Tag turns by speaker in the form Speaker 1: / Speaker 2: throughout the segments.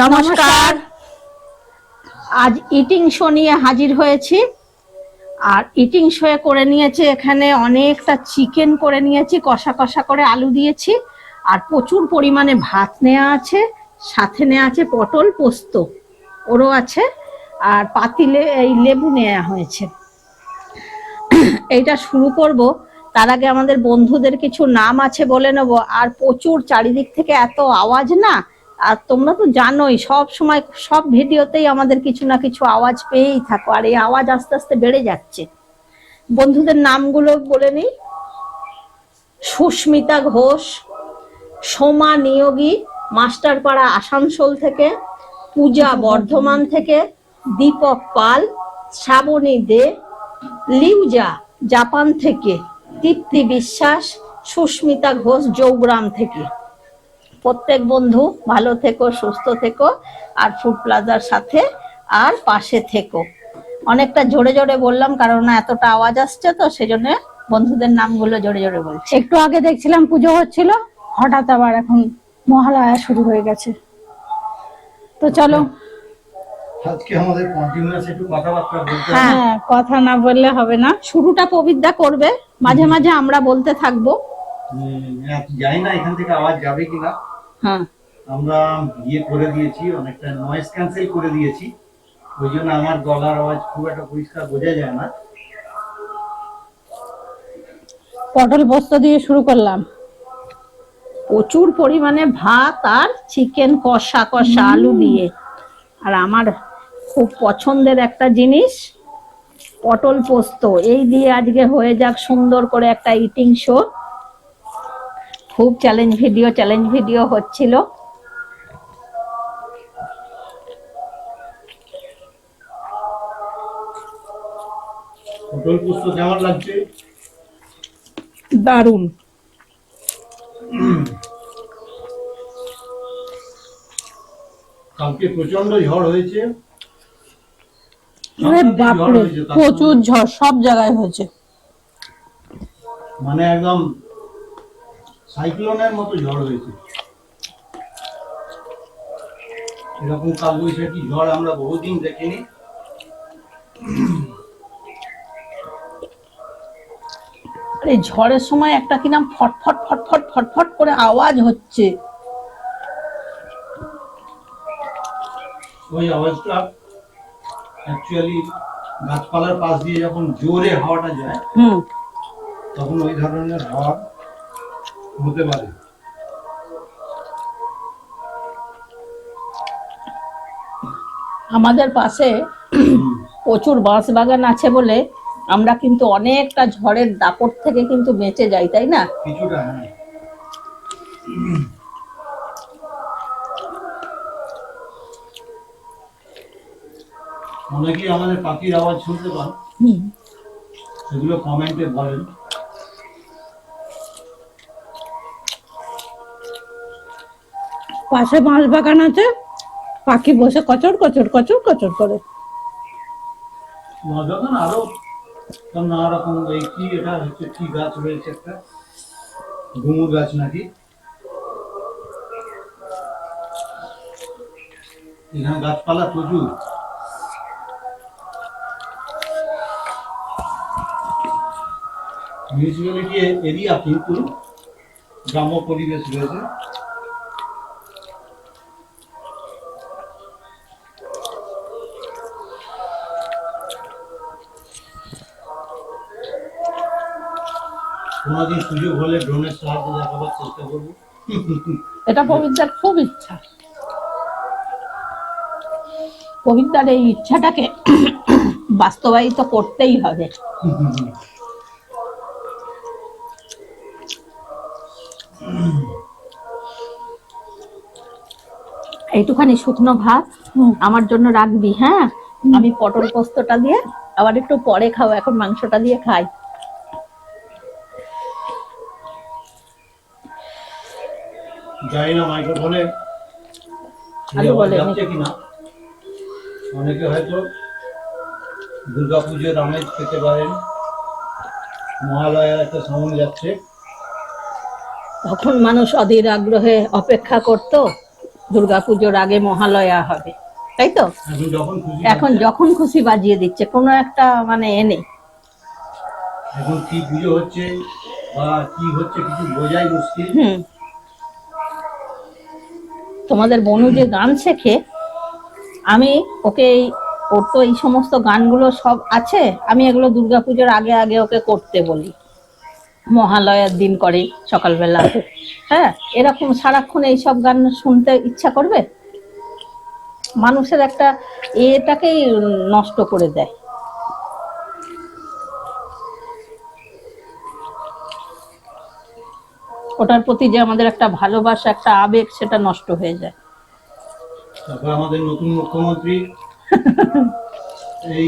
Speaker 1: নমস্কার। আজ eating show নিয়ে হাজির হয়েছি। আর ইটিং শো করে নিয়েছি, এখানে অনেকটা চিকেন করে নিয়েছি, কষা কষা করে আলু দিয়েছি, আর প্রচুর পরিমাণে ভাত নেওয়া আছে, সাথে নেওয়া আছে পটল পোস্ত, ওরও আছে, আর পাতিলে এই লেবু নেওয়া হয়েছে। এইটা শুরু করব, তার আগে আমাদের বন্ধুদের কিছু নাম আছে বলে নেব। আর প্রচুর চারিদিক থেকে এত আওয়াজ না, আর তোমরা তো জানোই সব সময় সব ভিডিওতেই আমাদের কিছু না কিছু আওয়াজ পেয়েই থাকো, আর এই আওয়াজ আস্তে আস্তে বেড়ে যাচ্ছে। বন্ধুদের নামগুলো বলে নিই। সুস্মিতা ঘোষ, সোমা নিয়োগী মাস্টারপাড়া আসানসোল থেকে, পূজা বর্ধমান থেকে, দীপক পাল, শ্রাবণী দে, লিউজা জাপান থেকে, তৃপ্তি বিশ্বাস, সুস্মিতা ঘোষ জৌগ্রাম থেকে। প্রত্যেক বন্ধু ভালো থেকো, সুস্থ থেকো, আর ফুড প্লাজার সাথে আর পাশে থেকো। অনেকটা জোরে জোরে বললাম, কারণ এতটা আওয়াজ আসছে, তো সেজন্য বন্ধুদের নামগুলো জোরে জোরে বলছি।
Speaker 2: একটু আগে দেখছিলাম পুজো হচ্ছিল, হঠাৎ আবার এখন মহালয়া শুরু হয়ে গেছে। তো চলো
Speaker 3: আজকে আমাদের কন্টিনিউয়াস একটু কথাবার্তা বলতে হবে।
Speaker 2: হ্যাঁ, কথা না বললে হবে না।
Speaker 1: শুরুটা পবিত্রা করবে, মাঝে মাঝে আমরা বলতে থাকবো।
Speaker 3: জানি না এখান থেকে আওয়াজ যাবে কিনা।
Speaker 1: হ্যাঁ,
Speaker 3: আমরা করে দিয়েছি, অনেকটা নয়েজ ক্যান্সেল করে দিয়েছি, ওই জন্য আমার গলার আওয়াজ খুব একটা পরিষ্কার বোঝা যায় না।
Speaker 2: পটল পোস্ত দিয়ে শুরু করলাম।
Speaker 1: প্রচুর পরিমাণে ভাত আর চিকেন কষা কষা আলু দিয়ে। আর আমার খুব পছন্দের একটা জিনিস পটল পোস্ত, এই দিয়ে আজকে হয়ে যাক সুন্দর করে একটা ইটিং শো। খুব চ্যালেঞ্জ ভিডিও হচ্ছিল।
Speaker 3: পটল পোস্ত কেমন লাগছে?
Speaker 1: দারুণ।
Speaker 3: কালকে প্রচন্ড ঝড় হয়েছে।
Speaker 2: আরে বাপরে, প্রচুর ঝড় সব জায়গায় হয়েছে।
Speaker 3: মানে একদম সাইক্লোনের মতো ঝড় হয়েছে। এরকম কালবৈশাখী ঝড় আমরা বহুদিন দেখিনি।
Speaker 1: এই ঝড়ের সময় একটা কিনা ফটফট ফটফট ফটফট করে আওয়াজ হচ্ছে।
Speaker 3: ওই আওয়াজটা অ্যাকচুয়ালি গাছপালার পাশ দিয়ে যখন জোরে হাওয়াটা যায়, তখন ওই ধরনের হাওয়া হতে পারে।
Speaker 1: আমাদের পাশে প্রচুর বাঁশ বাগান আছে বলে আমরা কিন্তু অনেকটা ঝড়ের দাপট থেকে কিন্তু বেঁচে যাই, তাই না?
Speaker 3: কিছুটা, হ্যাঁ। অনেকেই আমাদের পাখির আওয়াজ শুনতে পান, সেগুলো কমেন্টে বলেন।
Speaker 2: পাশে বাঁশ বাগান আছে, পাখি বসে কচর কচর কচর কচর করে।
Speaker 3: যখন আরো নানা রকম, এই কি এটা হচ্ছে, কি গাছ রয়েছে একটা, ডুমুর গাছ নাকি, এখানে গাছপালা প্রচুর। মিউনিসিপ্যালিটি এরিয়া, কিন্তু গ্রাম্য পরিবেশ রয়েছে। কোনদিন সুযোগ হলে ড্রোনের সাহায্যে দেখাবার চেষ্টা করবো।
Speaker 1: এটা পবিত্রার খুব ইচ্ছা। পবিত্রার এই ইচ্ছাটাকে বাস্তবায়িত করতেই হবে। এইটুখানি শুকনো ভাত আমার জন্য রাখবি, হ্যাঁ? আমি পটল পোস্তটা দিয়ে আবার একটু পরে খাবো, এখন মাংসটা দিয়ে খাই।
Speaker 3: জানি না মাইক্রোফোনে যাচ্ছে কিনা। অনেকে হয়তো দুর্গাপুজোর আমেজ পেতে পারেন, মহালয়ার একটা সামনে যাচ্ছে,
Speaker 1: তখন মানুষ অধীর আগ্রহে অপেক্ষা করতো দুর্গাপুজোর আগে মহালয়া হবে, তাই তো?
Speaker 3: এখন যখন খুশি
Speaker 1: এখন
Speaker 3: বাজছে।
Speaker 1: যখন খুশি বাজিয়ে দিচ্ছে, কোনো একটা মানে নেই।
Speaker 3: এখন কি পুজো হচ্ছে বা কি হচ্ছে কিছু বোঝাই মুশকিল।
Speaker 1: হুম। তোমাদের বনু যে গান শেখে, আমি ওকে ওর তো এই সমস্ত গানগুলো সব আছে, আমি এগুলো দুর্গাপুজোর আগে আগে ওকে করতে বলি। মহালয়ার দিন করে সকালবেলা। হ্যাঁ, এরকম সারাক্ষণ এইসব গান শুনতে ইচ্ছা করবে? মানুষের একটা এটাকেই নষ্ট করে দেয়। ওটার প্রতি যে আমাদের একটা ভালোবাসা, একটা আবেগ, সেটা নষ্ট হয়ে যায়।
Speaker 3: তারপর আমাদের নতুন মুখ্যমন্ত্রী এই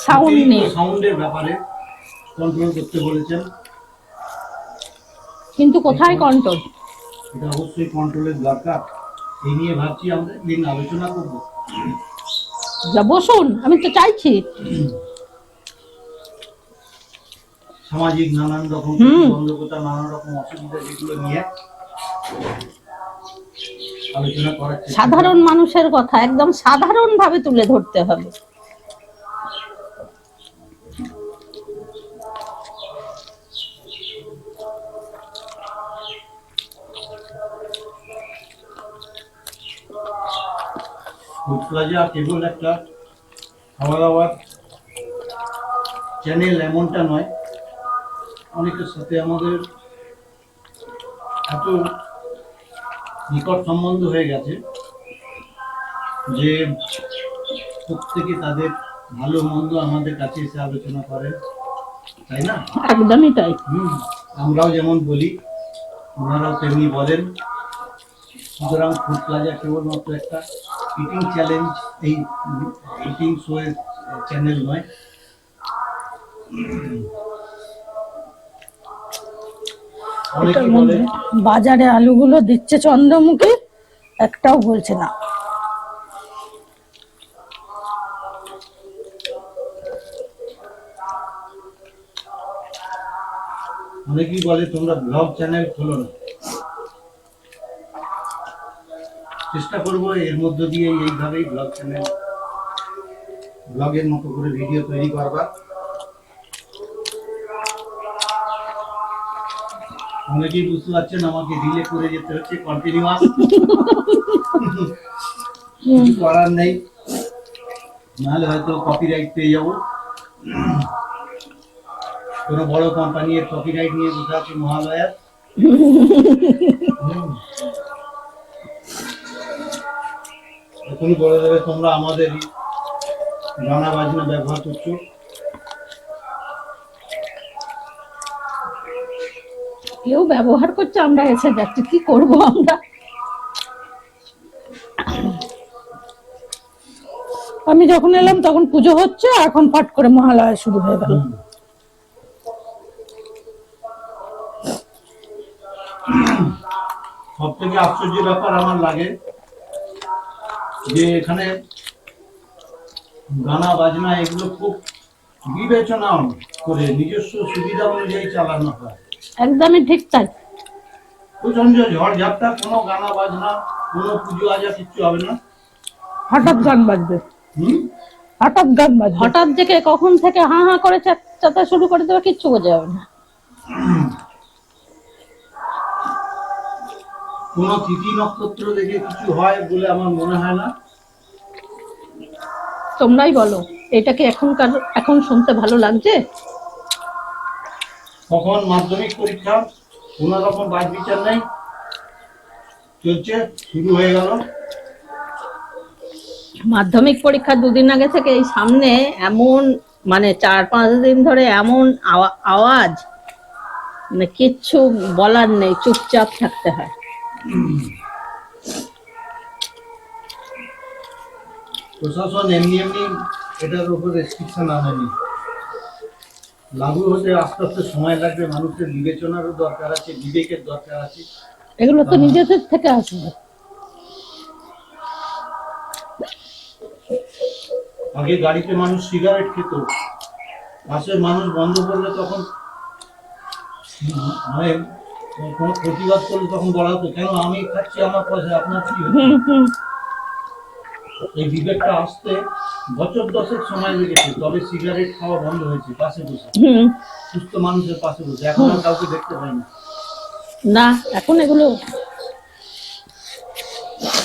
Speaker 1: সাউন্ড নিয়ে,
Speaker 3: সাউন্ডের ব্যাপারে কন্ট্রোল করতে বলেছেন।
Speaker 1: কিন্তু কোথায় কন্ট্রোল?
Speaker 3: এটা অবশ্যই কন্ট্রোলের দরকার। এই নিয়ে ভাবছি আমরা দিন আলোচনা করবো।
Speaker 1: বসুন, আমি তো চাইছি।
Speaker 3: সামাজিক নানান রকম বন্ধকতা, নানান রকম অসুবিধা যেগুলো নিয়ে আলোচনা করার চেষ্টা
Speaker 1: সাধারণ মানুষের কথা একদম সাধারণ ভাবে তুলে ধরতে হবে।
Speaker 3: ফুড প্লাজা কেবল একটা খাওয়া দাওয়ার চ্যানেল এমনটা নয়, অনেকের সাথে আমাদের এত নিকট সম্বন্ধ হয়ে গেছে যে প্রত্যেকে তাদের ভালো মন্দ আমাদের কাছে এসে আলোচনা করে, তাই না?
Speaker 1: একদমই তাই।
Speaker 3: আমরাও যেমন বলি, ওনারাও তেমনি বলেন। সুতরাং ফুড প্লাজা কেবলমাত্র একটা ইটিং চ্যালেঞ্জ, এই ইটিং শো এর চ্যানেল নয়।
Speaker 2: এটার মধ্যে বাজারে আলুগুলো দিচ্ছে চন্দ্রমুখী, একটাও বলছে না।
Speaker 3: অনেকেই বলে তোমরা ব্লগ চ্যানেল খোলো না। চেষ্টা করবো এর মধ্য দিয়ে এইভাবেই ব্লগ চ্যানেল, ব্লগের মতো করে ভিডিও তৈরি করবার। অনেকেই বুঝতে পারছেন আমাকে রিলে করে যেতে হচ্ছে কন্টিনিউয়াস, কিছু করার নেই, নাহলে হয়তো কপিরাইট পেয়ে যাবো। কোনো বড় কোম্পানি এর কপিরাইট নিয়ে বসে আছে মহালয়ার। এখনই বলে দেবে তোমরা আমাদের গানা বাজনা ব্যবহার করছো।
Speaker 1: কেউ ব্যবহার করছে, আমরা এসে যাচ্ছি, কি করব আমরা?
Speaker 2: আমি যখন এলাম তখন পুজো হচ্ছে, এখন পাট করে মহালয়া শুরু হয়ে গেল।
Speaker 3: সব থেকে আশ্চর্য ব্যাপার আমার লাগে যে এখানে গানা বাজনা এগুলো খুব বিবেচনা করে নিজস্ব সুবিধা অনুযায়ী চালানো হয়।
Speaker 1: একদমই ঠিক তাই।
Speaker 3: প্রচন্ড ঝড় ঝাপটা, কোনো গানা বাজনা, কোনো পুজো আজা কিচ্ছু হবে না।
Speaker 2: হঠাৎ গান বাজবে, হঠাৎ গান বাজবে,
Speaker 1: হঠাৎ থেকে কখন থেকে হা হা করে চাতা শুরু করে দেবে, কিচ্ছু বোঝা যাবে না।
Speaker 3: কোন তিথি নক্ষত্র দেখে কিছু হয় বলে আমার মনে হয় না।
Speaker 1: তোমরাই বলো, এটা কি এখন শুনতে ভালো লাগছে?
Speaker 3: কখন মাধ্যমিক পরীক্ষা, কোন রকম বাদ বিচার নেই, চলছে, শুরু হয়ে গেল।
Speaker 1: মাধ্যমিক পরীক্ষা দুদিন আগে থেকে এই সামনে এমন মানে 4-5 দিন ধরে এমন আওয়াজ, মানে কিচ্ছু বলার নেই, চুপচাপ থাকতে হয়।
Speaker 3: প্রশাসন এমনি এটার উপর রেস্ট্রিকশন আনেনি, লাগু হতে আস্তে আস্তে সময় লাগবে। মানুষের বিবেচনারও দরকার আছে, বিবেকের দরকার আছে।
Speaker 2: এগুলো তো নিজেদের থেকে আসবে।
Speaker 3: আগে গাড়িতে মানুষ সিগারেট খেত, পাশের মানুষ বন্ধ করলে তখন মানে কোনো প্রতিবাদ করলে তখন বলা হতো কেন আমি খাচ্ছি আমার পয়সা আপনার কি হচ্ছে?
Speaker 2: হুম হুম
Speaker 3: এই বিবেকটা আসতে বছর 10 সময় লেগেছে, তবে সিগারেট খাওয়া বন্ধ হয়েছে পাশে বসে,
Speaker 2: হুম
Speaker 3: সুস্থ মানুষের পাশে বসে। এখন আর কাউকে দেখতে পাই না।
Speaker 2: না, এখন এগুলো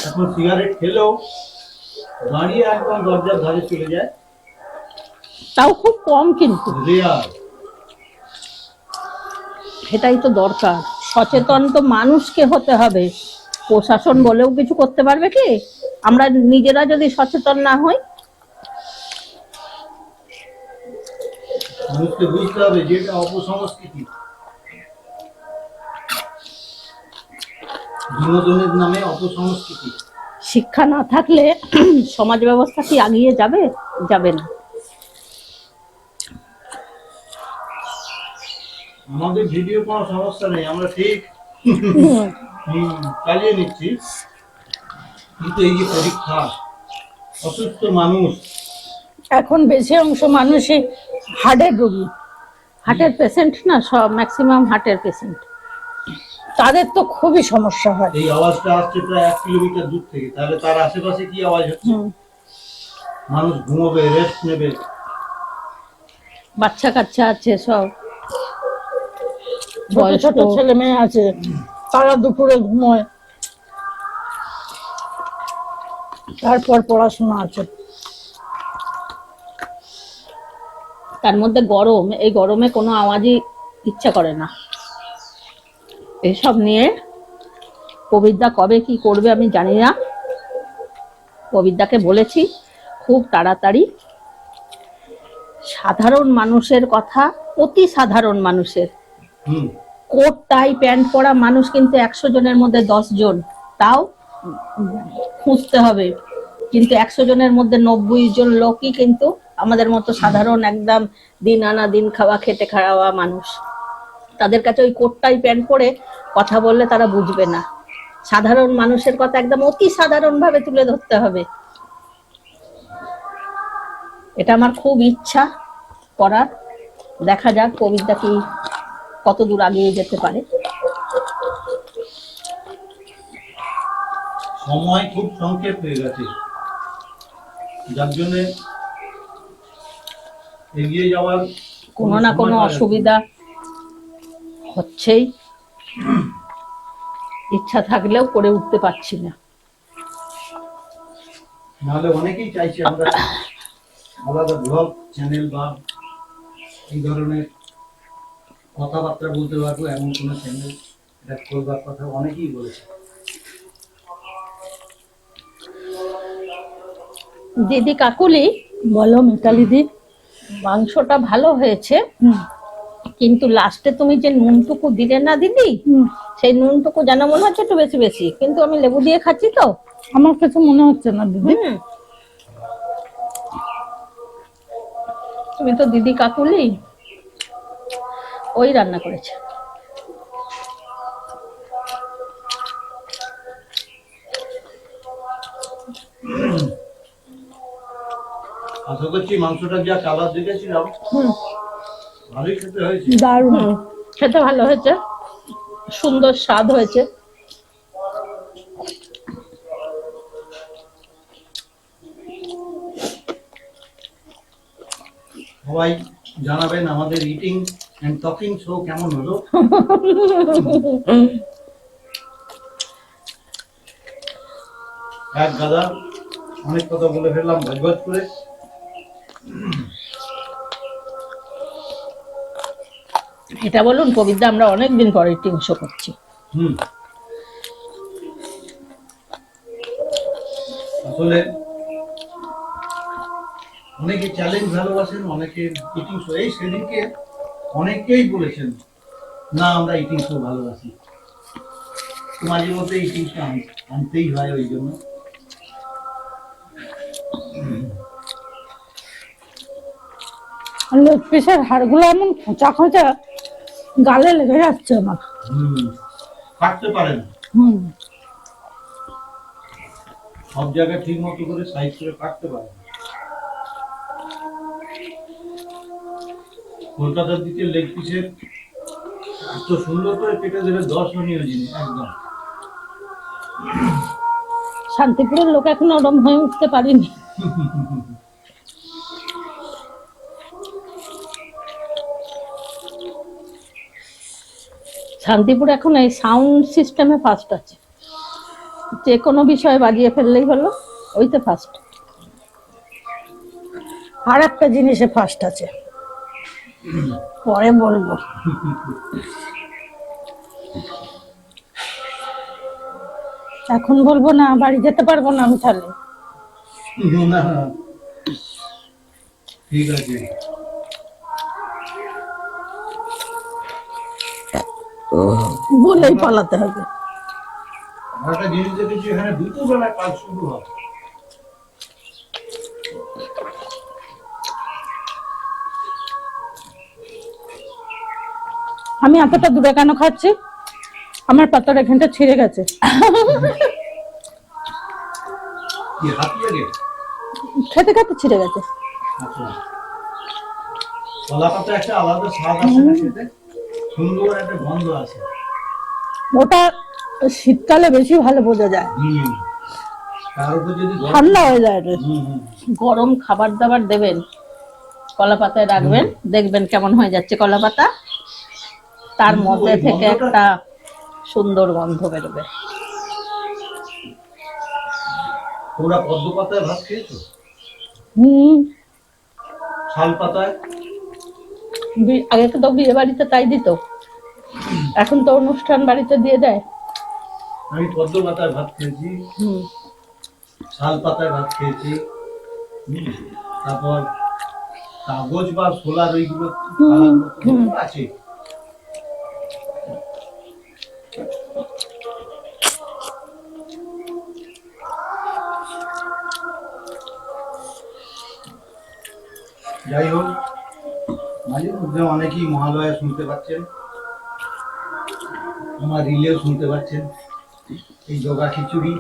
Speaker 3: এখন সিগারেট খেলেও দাঁড়িয়ে একদম দরজার ধারে চলে যায়,
Speaker 2: তাও খুব কম, কিন্তু
Speaker 3: রেয়ার।
Speaker 2: এটাই তো দরকার। সচেতন তো মানুষকে হতে হবে, প্রশাসন বলেও কিছু করতে পারবে কি? আমরা নিজেরা যদি সচেতন না হই।
Speaker 3: মানুষকে বুঝতে হবে যে এটা অপসংস্কৃতি, বিনোদনের নামে অপসংস্কৃতি।
Speaker 2: শিক্ষা না থাকলে সমাজ ব্যবস্থা কি এগিয়ে যাবে? যাবে না।
Speaker 3: আমাদের ভিডিও কোনো সমস্যা নেই, আমরা ঠিক চালিয়ে নিচ্ছি, কিন্তু এই যে পরীক্ষা, অসুস্থ মানুষ,
Speaker 2: এখন বেশি অংশ মানুষই হার্টের রোগী, হার্টের পেশেন্ট না, সব ম্যাক্সিমাম হার্টের পেশেন্ট, তাদের তো খুবই সমস্যা হয়।
Speaker 3: এই আওয়াজটা আসছে প্রায় 1 কিলোমিটার দূর থেকে, তাহলে তার আশেপাশে কি আওয়াজ হচ্ছে? মানুষ ঘুমোবে, রেস্ট নেবে।
Speaker 2: বাচ্চা কাচ্চা আছে, সব ছোট ছোট ছেলে মেয়ে আছে, তারা দুপুরে ঘুমোয়, তারপর পড়াশোনা আছে, তার মধ্যে গরম, এই গরমে কোনো আওয়াজই ইচ্ছা করে না। এসব নিয়ে কবিরদা কবে কি করবে আমি জানি না। কবিরদাকে বলেছি খুব তাড়াতাড়ি সাধারণ মানুষের কথা, অতি সাধারণ মানুষের,
Speaker 3: হুম,
Speaker 2: কোট টাই প্যান্ট পরা মানুষ কিন্তু 100 জনের মধ্যে 10 জন, তাও খুঁজতে হবে। কিন্তু 100 জনের মধ্যে 90 জন লোকই কিন্তু আমাদের মতো সাধারণ, একদম দিন আনা দিন খাওয়া, খেটে খাওয়া মানুষ। তাদের কাছে ওই কোট টাই প্যান্ট পরে কথা বললে তারা বুঝবে না। সাধারণ মানুষের কথা একদম অতি সাধারণ ভাবে তুলে ধরতে হবে। এটা আমার খুব ইচ্ছা করার। দেখা যাক কবিরদা কি কত দূর এগিয়ে যেতে পারে।
Speaker 3: সময় খুব সংক্ষেপ হয়ে গেছে, যার জন্য এগিয়ে যাওয়ার
Speaker 2: কোনো না কোনো
Speaker 3: সময় পাওয়া যাচ্ছে না।
Speaker 2: অসুবিধা হচ্ছেই, ইচ্ছা থাকলেও করে উঠতে পারছি না।
Speaker 3: নাহলে অনেকেই চাইছে আমরা আলাদা ব্লগ চ্যানেল বা এই ধরনের কথাবার্তা বলতে পারবো, এমন কোনো চ্যানেল এটা করবার কথা অনেকেই বলেছে।
Speaker 2: দিদি কাকুলি, বলো মিতালি দি, মাংসটা ভালো হয়েছে, কিন্তু লাস্টে তুমি যে নুনটুকু দিলে না দিদি, সেই নুনটুকু যেন মনে হচ্ছে একটু বেশি বেশি, কিন্তু আমি লেবু দিয়ে খাচ্ছি তো আমার কিছু মনে হচ্ছে না দিদি। তুমি তো দিদি কাকুলি ওই রান্না করেছে।
Speaker 3: আশা করছি মাংসটা যা কালার দেখেছিলাম ভালোই খেতে হয়েছে।
Speaker 2: দারুণ, খেতে ভালো হয়েছে, সুন্দর স্বাদ হয়েছে।
Speaker 3: সবাই জানাবেন আমাদের ইটিং এন্ড টকিং শো কেমন হলো। এক গাদা অনেক কথা বলে ফেললাম ভজভজ করে।
Speaker 2: এটা বলুন কবিতা, আমরা অনেকদিন পরে টিম শো করছি।
Speaker 3: আসলে অনেকে চ্যালেঞ্জ ভালোবাসেন, অনেকে ইটিং শো। এই সেদিনকে অনেকেই বলেছেন না আমরা ইটিং শো ভালোবাসি, তো মাঝে মধ্যে ইটিং শো আনতেই হয়। ওই জন্য
Speaker 2: লেগ পিসের হাড়গুলো এমন খোঁচা খোঁচা, গালে লেগে যাচ্ছে আমার।
Speaker 3: কাটতে পারে না, সব জায়গায় ঠিক মতো করে সাইজ করে কাটতে পারে না। কলকাতার দিকে লেগ পিসের এত এত সুন্দর করে কেটে দেবে, দর্শনীয় জিনিস একদম।
Speaker 2: শান্তিপুরের লোক এখনো ওরম হয়ে উঠতে পারিনি। শান্তিপুর এখন এই সাউন্ড সিস্টেমে ফার্স্ট আছে, যে কোনো বিষয় বাজিয়ে ফেললেই হলো, ওইতে ফার্স্ট। আর একটা জিনিসে ফার্স্ট আছে, পরে বলবো। এখন বলবো না, বাড়ি যেতে পারবো না আমি তাহলে।
Speaker 3: না, ঠিক আছে।
Speaker 2: বলেই পালাতে হবে।
Speaker 3: আর একটা জিনিস দেখেছি, এখানে দুপুরবেলায় কাজ শুরু হয়।
Speaker 2: আমি এতটা দূরে কেন খাচ্ছি? আমার পাতার এখানটা ছিঁড়ে গেছে।
Speaker 3: কি হাত লেগে?
Speaker 2: খেতে খেতে ছিঁড়ে গেছে।
Speaker 3: আচ্ছা, কলা পাতা একটা আলাদা স্বাদ আছে না খেতে, সুন্দর একটা গন্ধ আছে।
Speaker 2: ওটা শীতকালে বেশি ভালো বোঝা যায়,
Speaker 3: তার উপর যদি
Speaker 2: ঠান্ডা হয়ে যায় এটা।
Speaker 3: হুম, হুম।
Speaker 2: গরম খাবার দাবার দেবেন, কলা পাতায় রাখবেন, দেখবেন কেমন হয়ে যাচ্ছে কলা পাতা, তার
Speaker 3: কিন্তু
Speaker 2: মধ্যে
Speaker 3: ওই
Speaker 2: থেকে
Speaker 3: গন্ধটা-
Speaker 2: একটা সুন্দর গন্ধ বেরোবে।
Speaker 3: তোমরা পদ্ম পাতায় ভাত খেয়েছো?
Speaker 2: হুম,
Speaker 3: শাল পাতায়?
Speaker 2: আগে তো বিয়ে বাড়িতে তাই দিত, এখন তো অনুষ্ঠান বাড়িতে দিয়ে দেয়।
Speaker 3: আমি পদ্ম পাতায় ভাত খেয়েছি,
Speaker 2: হুম,
Speaker 3: শাল পাতায় ভাত খেয়েছি, তারপর কাগজ বা সোলার ওইগুলো আছে। যাই হোক, মাঝে মধ্যে অনেকেই মহালয়া শুনতে পাচ্ছেন, আমার রিলেও শুনতে পাচ্ছেন। এই জগা খিচুড়ি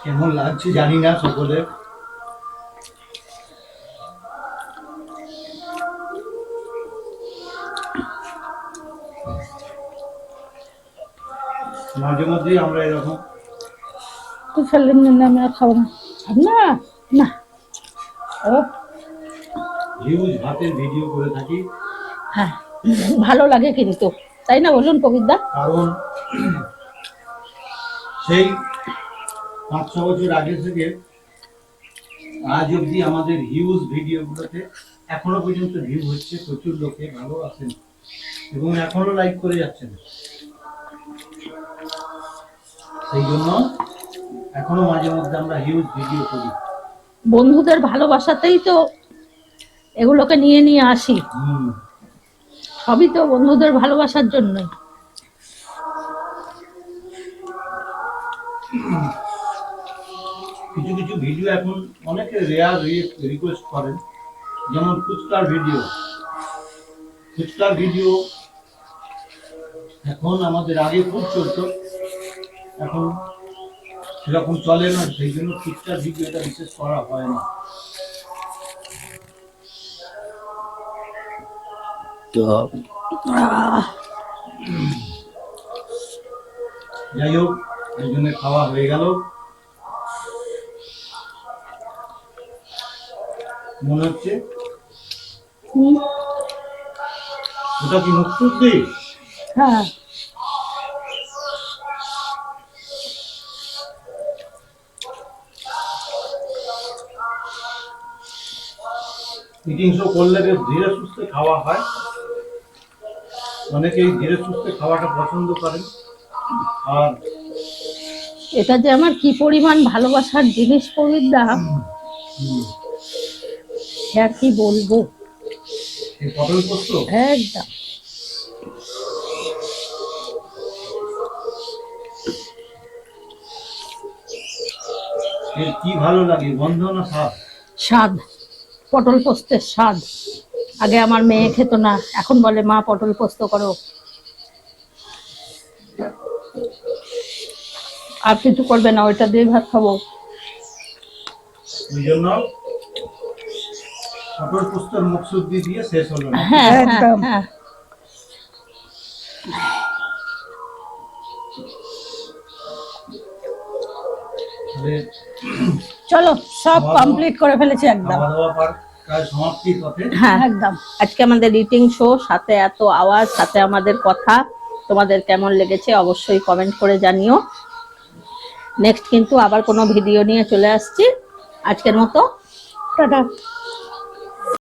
Speaker 3: কেমন লাগছে জানি না সকলের। মাঝে মধ্যেই আমরা এরকম
Speaker 2: তো ফেললেন না, আমি আর খাবো না। না না, ও
Speaker 3: হিউজ ভাতের ভিডিও করে থাকি,
Speaker 2: হ্যাঁ, ভালো লাগে কিন্তু, তাই না বলুন কবিরদা?
Speaker 3: কারণ সেই 5-6 বছর আগে থেকে আজ অব্দি আমাদের হিউজ ভিডিওগুলোতে এখনো পর্যন্ত ভিউ হচ্ছে, প্রচুর লোকে ভালো আছেন এবং এখনো লাইক করে যাচ্ছেন। সেই জন্য এখনো মাঝে মধ্যে আমরা হিউজ ভিডিও করি।
Speaker 2: বন্ধুদের ভালোবাসাতেই তো এগুলোকে নিয়ে নিয়ে আসি,
Speaker 3: হুম,
Speaker 2: সবই তো বন্ধুদের ভালোবাসার জন্য।
Speaker 3: কিছু কিছু ভিডিও এখন অনেকে রেয়ার রিকোয়েস্ট করেন, যেমন ফুচকার ভিডিও। ফুচকার ভিডিও এখন আমাদের আগে খুব চলতো, এখন সেরকম চলে না, সেই জন্য ফুচকার ভিডিওটা বিশেষ করা হয় না। যাই হোক, এই জন্য খাওয়া হয়ে গেল। মনে হচ্ছে
Speaker 2: হুম,
Speaker 3: ওটা কি মুক্তি?
Speaker 2: হ্যাঁ,
Speaker 3: ইটিং শো করলে বেশ ধীরে সুস্থে খাওয়া হয়, অনেকেই ধীরে সুস্থে খাওয়াটা পছন্দ করেন। আর
Speaker 2: এটা যে আমার কি পরিমাণ ভালোবাসার জিনিস কবিরদা, সে আর কি বলবো।
Speaker 3: এই পটল পোস্ত
Speaker 2: একদম
Speaker 3: এর কি ভালো লাগে, গন্ধ না স্বাদ?
Speaker 2: স্বাদ, পটল পোস্তের স্বাদ। আগে আমার মেয়ে খেত না, এখন বলে মা পটল পোস্ত করো। আর কিছু করবে না, ওইটা দিয়ে ভাত খাবো।
Speaker 3: ওই জন্য পটল পোস্তর মুখশুদ্ধি দিয়ে শেষ হলো না।
Speaker 2: হ্যাঁ,
Speaker 1: একদম।
Speaker 2: হ্যাঁ,
Speaker 3: আমাদের
Speaker 2: চলো সব
Speaker 3: খাওয়া দাওয়া-
Speaker 2: কমপ্লিট করে ফেলেছি একদম।
Speaker 3: খাওয়া দাওয়া প্রায় সমাপ্তির পথে।
Speaker 2: হ্যাঁ একদম। আজকে আমাদের রিটিং শো, সাথে এত আওয়াজ, সাথে আমাদের কথা, তোমাদের কেমন লেগেছে অবশ্যই কমেন্ট করে জানিও। নেক্সট কিন্তু আবার কোনো ভিডিও নিয়ে চলে আসছি। আজকের মতো টাটা।